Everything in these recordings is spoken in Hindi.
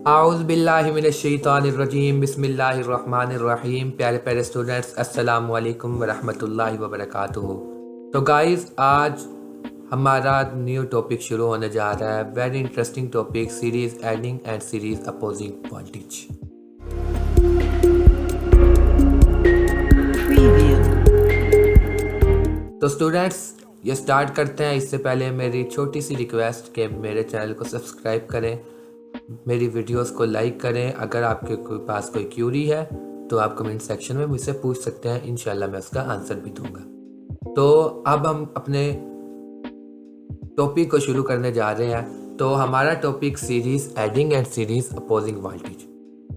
आउज़ुबिल्लाहिमिनश्शैतानिर्रजीम बिस्मिल्लाहिर्रहमानिर्रहीम। प्यारे प्यारे स्टूडेंट्स, अस्सलामु अलैकुम वरहमतुल्लाहि वबरकातुहू। तो गाइस, आज हमारा न्यू टॉपिक शुरू होने जा रहा है। Very interesting topic, series adding and series opposing voltage. तो स्टूडेंट्स, ये स्टार्ट करते हैं। इससे पहले मेरी छोटी सी रिक्वेस्ट कि मेरे चैनल को सब्सक्राइब करें, मेरी वीडियोस को लाइक करें। अगर आपके पास कोई क्यूरी है तो आप कमेंट सेक्शन में मुझसे पूछ सकते हैं, इंशाल्लाह मैं उसका आंसर भी दूंगा। तो अब हम अपने टॉपिक को शुरू करने जा रहे हैं। तो हमारा topic series adding and series opposing voltage.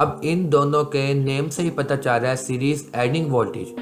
अब इन दोनों के नेम से ही पता चल रहा है, सीरीज एडिंग वोल्टेज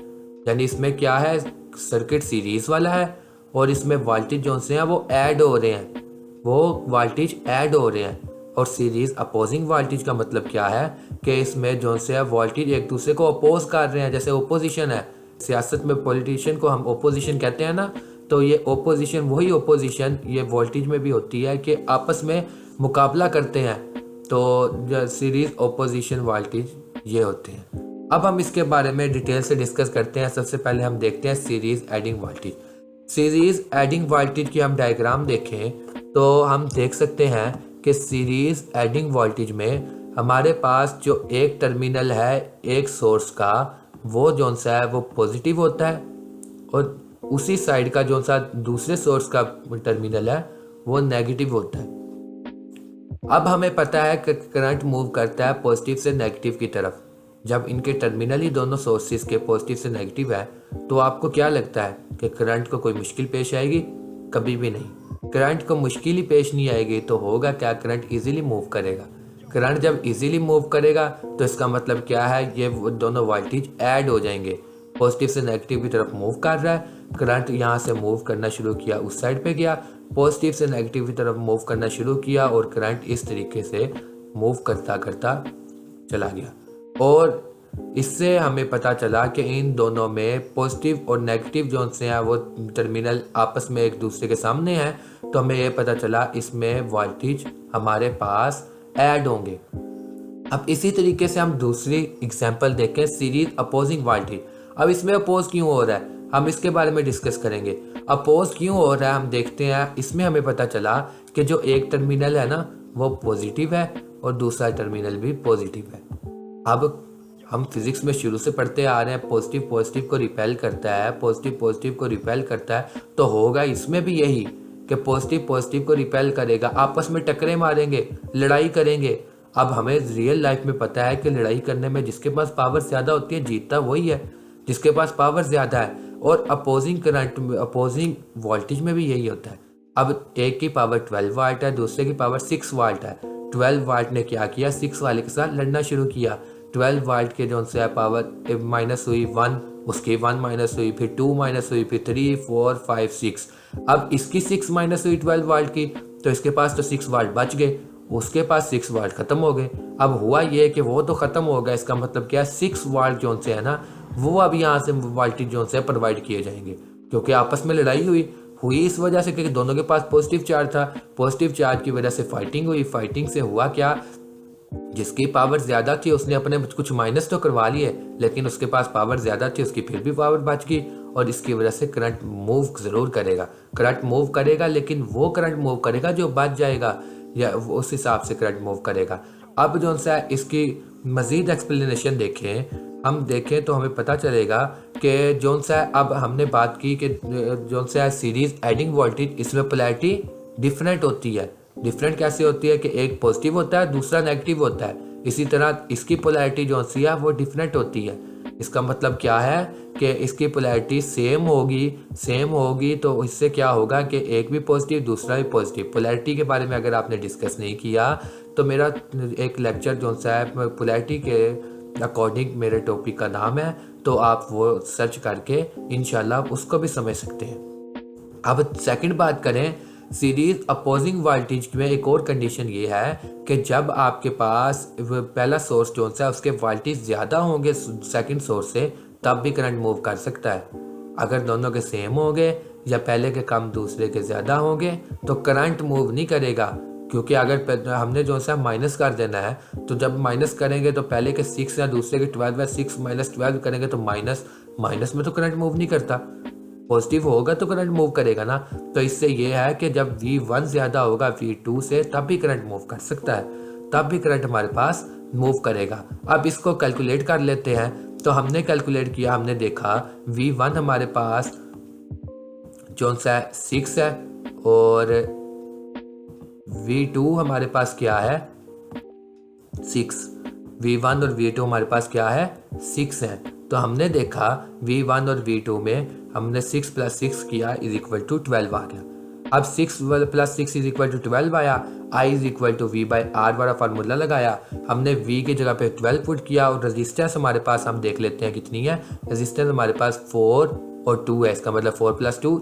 यानी इसमें क्या है, सर्किट सीरीज वाला है और इसमें वोल्टेज जो से हैं वो ऐड हो रहे हैं, वो वोल्टेज ऐड हो रहे हैं। और सीरीज अपोजिंग वोल्टेज का मतलब क्या है कि इसमें जो से है वोल्टेज एक दूसरे को अपोज कर रहे हैं। जैसे ओपोजिशन है, सियासत में पॉलिटिशियन को हम ओपोजिशन कहते हैं ना, तो ये ओपोजिशन, वही ओपोजिशन ये वोल्टेज में भी होती है कि आपस में मुकाबला करते हैं। तो सीरीज ओपोजिशन वोल्टेज ये होते हैं। अब हम इसके बारे में डिटेल से डिस्कस करते हैं। सबसे पहले हम देखते हैं series adding voltage. Series adding voltage की हम डायग्राम देखें तो हम देख सकते हैं कि सीरीज एडिंग वोल्टेज में हमारे पास जो एक टर्मिनल है एक सोर्स का, वो जो सा है वो पॉजिटिव होता है और उसी साइड का जो सा दूसरे सोर्स का टर्मिनल है वो नेगेटिव होता है। अब हमें पता है कि करंट मूव करता है पॉजिटिव से नेगेटिव की तरफ। जब इनके टर्मिनल ही दोनों सोर्सेज के पॉजिटिव से नेगेटिव है तो आपको क्या लगता है कि करंट को कोई मुश्किल पेश आएगी? कभी भी नहीं। करंट को मुश्किल ही पेश नहीं आएगी तो होगा क्या, करंट इजीली मूव करेगा। करंट जब इजीली मूव करेगा तो इसका मतलब क्या है, ये दोनों वोल्टेज ऐड हो जाएंगे। पॉजिटिव से नेगेटिव की तरफ मूव कर रहा है, करंट यहाँ से मूव करना शुरू किया, उस साइड पे गया, पॉजिटिव से नेगेटिव की तरफ मूव करना शुरू किया और करंट इस तरीके से मूव करता करता चला गया। और इससे हमें पता चला कि इन दोनों में पॉजिटिव और नेगेटिव जो से हैं वो टर्मिनल आपस में एक दूसरे के सामने हैं। तो हमें ये पता चला इसमें वोल्टेज हमारे पास ऐड होंगे। अब इसी तरीके से हम दूसरी एग्जांपल देखें, सीरीज अपोजिंग वोल्टेज। अब इसमें अपोज क्यों हो रहा है, हम इसके बारे में डिस्कस करेंगे। अपोज क्यों हो रहा है हम देखते हैं। इसमें हमें पता चला कि जो एक टर्मिनल है ना वो पॉजिटिव है और दूसरा टर्मिनल भी पॉजिटिव है। अब हम फिजिक्स में शुरू से पढ़ते आ रहे हैं, पॉजिटिव पॉजिटिव को रिपेल करता है, पॉजिटिव पॉजिटिव को रिपेल करता है। तो होगा इसमें भी यही कि पॉजिटिव पॉजिटिव को रिपेल करेगा, आपस में टकरे मारेंगे, लड़ाई करेंगे। अब हमें रियल लाइफ में पता है कि लड़ाई करने में जिसके पास पावर ज़्यादा होती है जीतता वही है, जिसके पास पावर ज़्यादा है। और अपोजिंग करंट में, अपोजिंग वोल्टेज में भी यही होता है। अब एक की पावर 12 वाट है, दूसरे की पावर 6 वाट है। 12 वाट ने क्या किया, 6 वाले के साथ लड़ना शुरू किया। 12 वाट के जो से पावर माइनस हुई 1, उसकी 1 माइनस हुई, फिर 2 माइनस हुई, फिर 3 4 5 6। अब इसकी 6 माइनस हुई 12 वाट की, तो इसके पास तो 6 वाट बच गए, उसके पास 6 वाट खत्म हो गए। अब हुआ ये कि वो तो खत्म हो गया, इसका मतलब क्या है, 6 वाट जो से है ना वो अब यहाँ से वोल्टेज जो से प्रोवाइड किए जाएंगे, क्योंकि आपस में लड़ाई हुई इस वजह से कि दोनों के पास पॉजिटिव चार्ज था। पॉजिटिव चार्ज की वजह से फाइटिंग हुई। फाइटिंग से हुआ क्या, जिसकी पावर ज़्यादा थी उसने अपने कुछ माइनस तो करवा लिए, लेकिन उसके पास पावर ज़्यादा थी, उसकी फिर भी पावर बच गई। और इसकी वजह से करंट मूव ज़रूर करेगा। करंट मूव करेगा, लेकिन वो करंट मूव करेगा जो बच जाएगा, या उस हिसाब से करंट मूव करेगा। अब जो सा इसकी मज़ीद एक्सप्लेनेशन हम देखें तो हमें पता चलेगा कि जो सा अब हमने बात की कि जो सा सीरीज एडिंग वोल्टेज, इसमें पोलैरिटी डिफरेंट होती है। डिफरेंट कैसे होती है कि एक पॉजिटिव होता है दूसरा नेगेटिव होता है। इसी तरह इसकी पोलैरिटी जो सी है वो डिफरेंट होती है। इसका मतलब क्या है कि इसकी पोलैरिटी सेम होगी तो इससे क्या होगा कि एक भी पॉजिटिव दूसरा भी पॉजिटिव। पोलैरिटी के बारे में अगर आपने डिस्कस नहीं किया तो मेरा एक लेक्चर जो सा है पोलैरिटी के अकॉर्डिंग मेरे टॉपिक का नाम है, तो आप वो सर्च करके इंशाल्लाह उसको भी समझ सकते हैं। अब सेकंड बात करें, सीरीज अपोजिंग वोल्टेज में एक और कंडीशन ये है कि जब आपके पास पहला सोर्स जो है उसके वोल्टेज ज़्यादा होंगे सेकंड सोर्स से, तब भी करंट मूव कर सकता है। अगर दोनों के सेम होंगे या पहले के कम दूसरे के ज़्यादा होंगे तो करंट मूव नहीं करेगा। क्योंकि अगर हमने जो सा माइनस कर देना है तो जब माइनस करेंगे तो पहले के 6 या दूसरे के 12 है, 6 माइनस 12 करेंगे तो माइनस माइनस में तो करंट मूव नहीं करता, पॉजिटिव होगा तो करंट मूव करेगा ना। तो इससे ये है कि जब V1 ज़्यादा होगा V2 से तब भी करंट मूव कर सकता है, तब भी करंट हमारे पास मूव करेगा। अब इसको कैलकुलेट कर लेते हैं। तो हमने कैलकुलेट किया, हमने देखा V1 हमारे पास जो सा 6 है और V2 हमारे पास क्या है 6। V1 और V2 हमारे पास क्या है 6 है। तो हमने देखा V1 और V2 में हमने 6 + 6 किया = 12 आ गया। अब 6 + 6 = 12 आया। I = V/R वाला फार्मूला लगाया, हमने V की जगह पे 12 पुट किया और रेजिस्टेंस हमारे पास हम देख लेते हैं कितनी है। रेजिस्टेंस हमारे पास 4 और 2 है, इसका मतलब 4 + 2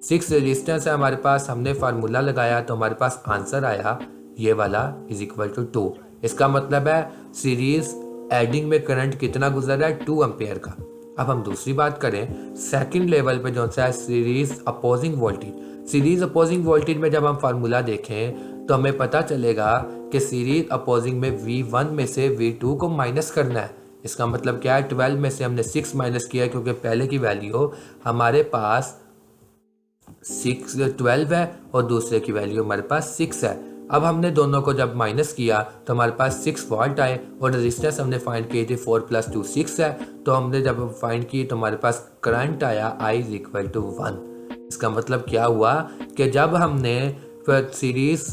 6 रेजिस्टेंस है हमारे पास। हमने फार्मूला लगाया तो हमारे पास आंसर आया ये वाला = 2। इसका मतलब है सीरीज एडिंग में करंट कितना गुजर रहा है 2 एम्पेयर का। अब हम दूसरी बात करें सेकंड लेवल पे जो सा है series opposing voltage. Series opposing voltage में जब हम फार्मूला देखें तो हमें पता चलेगा कि सीरीज अपोजिंग में V1 में से V2 को माइनस करना है। इसका मतलब क्या है 12 में से हमने 6 माइनस किया है क्योंकि पहले की वैल्यू हमारे पास 12 है और दूसरे की वैल्यू हमारे पास 6 है। अब हमने दोनों को जब माइनस किया तो हमारे पास 6 वोल्ट आए और रेजिस्टेंस हमने फाइंड की थी 4 + 2 6 है। तो हमने जब फाइंड की तो हमारे पास करंट आया I = 1। इसका मतलब क्या हुआ कि जब हमने सीरीज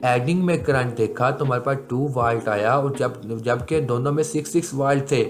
एडिंग में करंट देखा तो हमारे पास 2 वोल्ट आया और जबकि दोनों में 6 वोल्ट थे,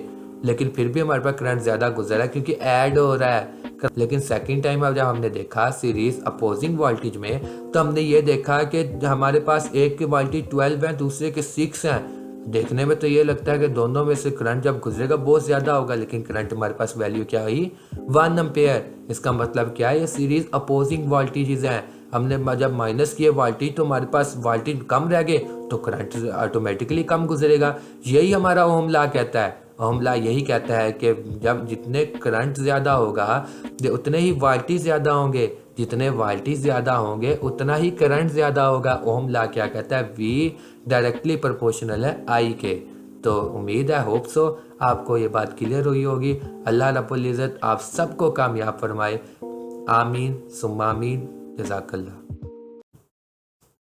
लेकिन फिर भी हमारे पास करंट ज़्यादा गुजरा क्योंकि ऐड हो रहा है। लेकिन सेकंड टाइम अब जब हमने देखा सीरीज अपोजिंग वोल्टेज में तो हमने ये देखा कि हमारे पास एक की वोल्टेज 12 है, दूसरे के 6 हैं। देखने में तो ये लगता है कि दोनों में से करंट जब गुजरेगा बहुत ज़्यादा होगा, लेकिन करंट हमारे पास वैल्यू क्या हुई 1 एम्पेयर। इसका मतलब क्या है ये सीरीज अपोजिंग वोल्टेजेस हैं। हमने जब माइनस किए वोल्टेज तो हमारे पास वोल्टेज कम रह गए तो करंट ऑटोमेटिकली कम गुजरेगा। यही हमारा ओम लॉ कहता है। ओम लॉ यही कहता है कि जब जितने करंट ज़्यादा होगा उतने ही वोल्टेज ज़्यादा होंगे, जितने वोल्टेज ज़्यादा होंगे उतना ही करंट ज़्यादा होगा। ओम लॉ क्या कहता है V डायरेक्टली प्रोपोर्शनल है I के। तो उम्मीद है होप सो आपको ये बात क्लियर हुई होगी। अल्लाह रब्बुल इज़्ज़त आप सबको कामयाब फरमाए। आमीन सुम्मा आमीन। जज़ाकल्लाह।